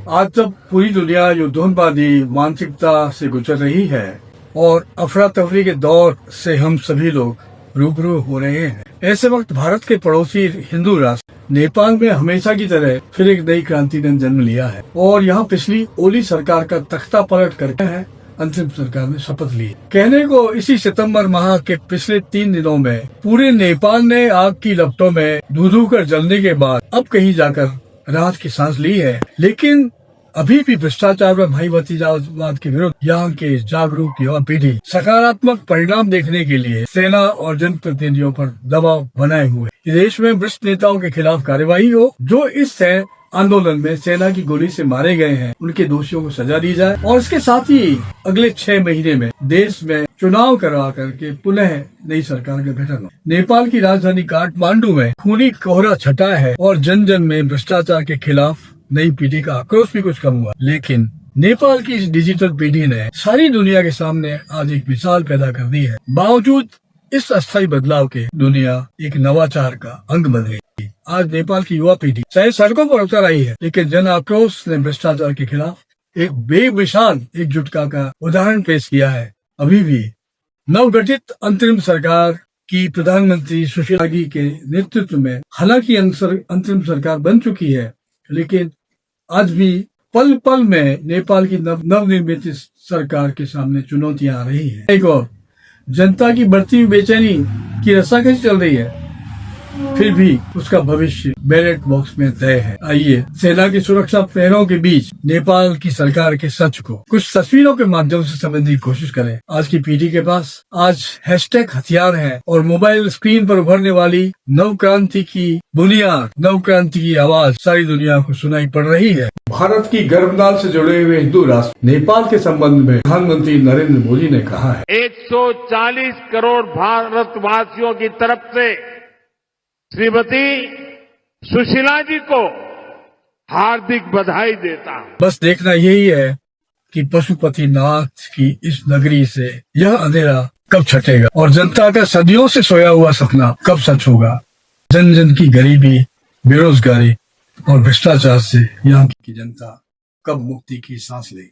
आज जब पूरी दुनिया युद्धोन्मादी मानसिकता से गुजर रही है और अफरा तफरी के दौर से हम सभी लोग रूबरू हो रहे हैं, ऐसे वक्त भारत के पड़ोसी हिंदू राष्ट्र नेपाल में हमेशा की तरह फिर एक नई क्रांति ने जन्म लिया है और यहाँ पिछली ओली सरकार का तख्ता पलट करके है अंतिम सरकार ने शपथ ली। कहने को इसी सितंबर माह के पिछले 3 दिनों में पूरे नेपाल ने आग की लपटों में धू कर जलने के बाद अब कहीं जाकर राहत की सांस ली है, लेकिन अभी भी भ्रष्टाचार व भाई भतीजावाद के विरुद्ध यहाँ के जागरूक युवा पीढ़ी सकारात्मक परिणाम देखने के लिए सेना और जनप्रतिनिधियों पर दबाव बनाए हुए देश में भ्रष्ट नेताओं के खिलाफ कार्यवाही हो। जो इस आंदोलन में सेना की गोली से मारे गए हैं उनके दोषियों को सजा दी जाए और इसके साथ ही अगले 6 महीने में देश में चुनाव करवा करके पुनः नई सरकार का गठन हो। नेपाल की राजधानी काठमांडू में खूनी कोहरा छटा है और जन जन में भ्रष्टाचार के खिलाफ नई पीढ़ी का आक्रोश भी कुछ कम हुआ, लेकिन नेपाल की इस डिजिटल पीढ़ी ने सारी दुनिया के सामने आज एक मिसाल पैदा कर दी है। बावजूद इस अस्थायी बदलाव के दुनिया एक नवाचार का अंग बन गई। आज नेपाल की युवा पीढ़ी चाहे सड़कों पर उतर आई है, लेकिन जन आक्रोश ने भ्रष्टाचार के खिलाफ एक बेमिसाल एकजुटता का उदाहरण पेश किया है। अभी भी नवगठित अंतरिम सरकार की प्रधानमंत्री सुशीला जी के नेतृत्व में हालांकि अंतरिम सरकार बन चुकी है, लेकिन आज भी पल पल में नेपाल की नवनिर्मित सरकार के सामने चुनौतियां आ रही हैं। एक और जनता की बढ़ती हुई बेचैनी की रस्साकशी चल रही है, फिर भी उसका भविष्य बैलेट बॉक्स में तय है। आइए सेना की सुरक्षा प्रहरों के बीच नेपाल की सरकार के सच को कुछ तस्वीरों के माध्यम से समझने की कोशिश करें। आज की पीढ़ी के पास आज हैशटैग हथियार है और मोबाइल स्क्रीन पर उभरने वाली नवक्रांति की बुनियाद, नवक्रांति की आवाज सारी दुनिया को सुनाई पड़ रही है। भारत की गर्भनाल से जुड़े हुए हिंदू राष्ट्र नेपाल के संबंध में प्रधानमंत्री नरेंद्र मोदी ने कहा है 140 करोड़ भारतवासियों की तरफ से श्रीमती सुशीला जी को हार्दिक बधाई देता हूं। बस देखना यही है कि पशुपतिनाथ की इस नगरी से यह अंधेरा कब छटेगा और जनता का सदियों से सोया हुआ सपना कब सच होगा। जन जन की गरीबी, बेरोजगारी और भ्रष्टाचार से यहाँ की जनता कब मुक्ति की सांस लेगी।